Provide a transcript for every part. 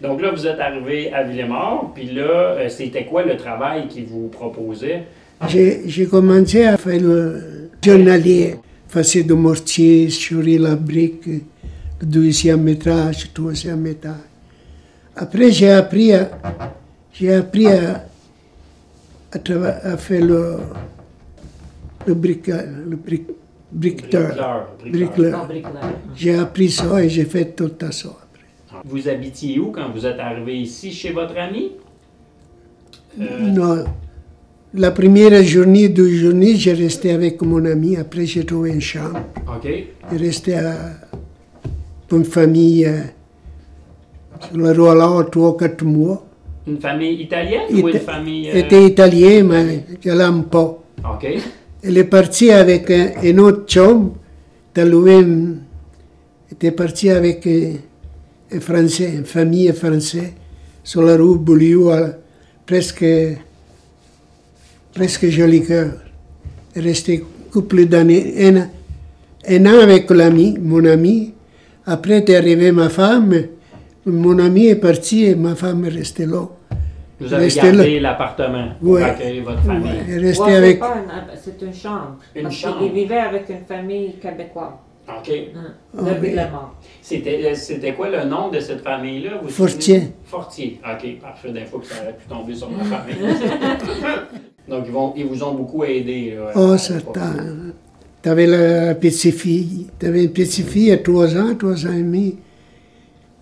Donc là, vous êtes arrivé à Villemort, puis là, c'était quoi le travail qu'ils vous proposaient? J'ai commencé à faire le journalier, faire du mortier, sourir la brique, le deuxième étage, le troisième étage. Après, j'ai appris à faire le briqueteur. J'ai appris ça et j'ai fait tout ça après. Vous habitiez où quand vous êtes arrivé ici, chez votre ami? Non. La première journée, 2 journées, j'ai resté avec mon ami. Après, j'ai trouvé une chambre. OK. J'ai resté pour une famille sur le Roland 3-4 mois. Une famille italienne ou une famille... était italien, mais je l'aime pas. OK. Elle est partie avec un autre chum. Elle était partie avec un Français, une famille française, sur la rue Beaulieu, presque Joli Cœur. Elle est restée couple d'années, un an avec mon ami. Après est arrivée ma femme. Mon ami est parti et ma femme est restée là. Vous avez gardé l'appartement pour accueillir votre famille? Ouais, c'est une chambre. Une parce chambre? Il vivait avec une famille québécoise. OK. De Villemort. C'était quoi le nom de cette famille-là? Fortier. Fortier. OK, parfait. Des fois que ça aurait pu tomber sur ma famille. Donc, ils vous ont beaucoup aidé. Là, oh, certain. Tu avais la petite fille. Tu avais une petite fille à 3 ans et demi.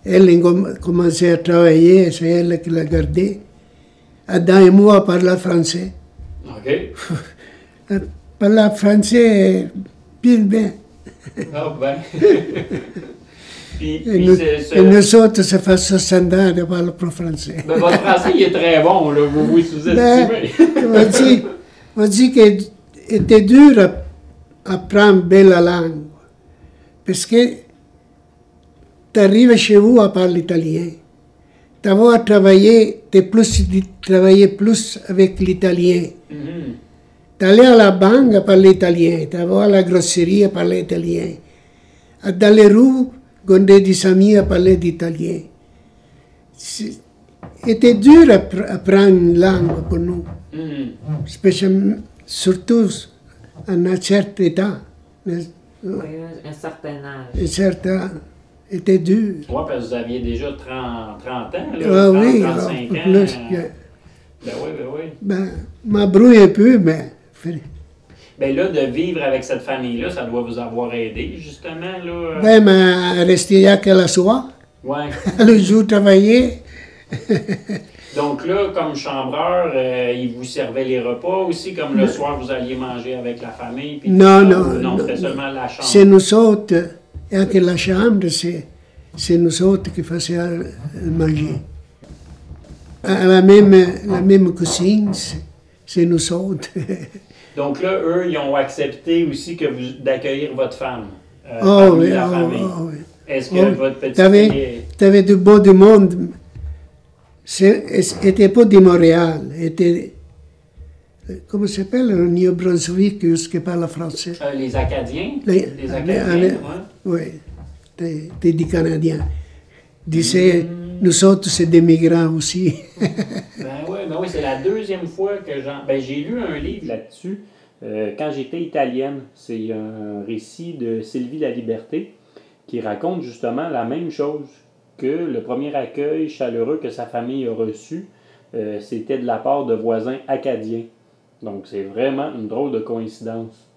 Elle a commencé à travailler, c'est elle qui l'a gardée. Adam et moi parlaient français. OK. Parlait français bien. Ah ben. Et nous autres, ça fait 60 ans de parler pas français. Ben, votre français, il est très bon, là. Vous sous-estimez. On dit qu'il était dur à apprendre bien la langue. Parce que tu arrives chez vous à parler italien. Tu vas travailler, travailler plus avec l'italien. Tu allais à la banque à parler italien. Tu vas à la grosserie à parler italien. Dans les rues, on a des amis à parler d'italien. C'était dur à apprendre une langue pour nous. Spécialement, surtout à un certain état. Oui, un certain âge. Un certain était dur. Oui, parce que vous aviez déjà 30 ans, là, ah, 30, oui, 35 plus, ans. Ben oui. Ben, m'embrouille un peu, mais... Ben là, de vivre avec cette famille-là, ça doit vous avoir aidé, justement, là. Ben, mais rester là qu'à la soir. Ouais. Le jour travailler. Donc là, comme chambreur, ils vous servaient les repas aussi, comme le soir, vous alliez manger avec la famille? Puis non, c'était seulement la chambre. C'est nous autres, et que la chambre, c'est nous autres qui faisions manger. À la même cuisine, c'est nous autres. Donc là, eux, ils ont accepté aussi d'accueillir votre femme parmi la famille. Oui. Est-ce que votre petite fille... Tu avais du beau du monde. C'était pas de Montréal. Était, comment ça s'appelle, le New-Brunswick, qui parle français? Les Acadiens? Les Acadiens, oui. T'es des Canadiens. Disaient, nous autres, c'est des migrants aussi. Ben oui, c'est la deuxième fois que j'ai lu un livre là-dessus, quand j'étais italienne. C'est un récit de Sylvie Laliberté qui raconte justement la même chose, que le premier accueil chaleureux que sa famille a reçu, c'était de la part de voisins acadiens. Donc c'est vraiment une drôle de coïncidence.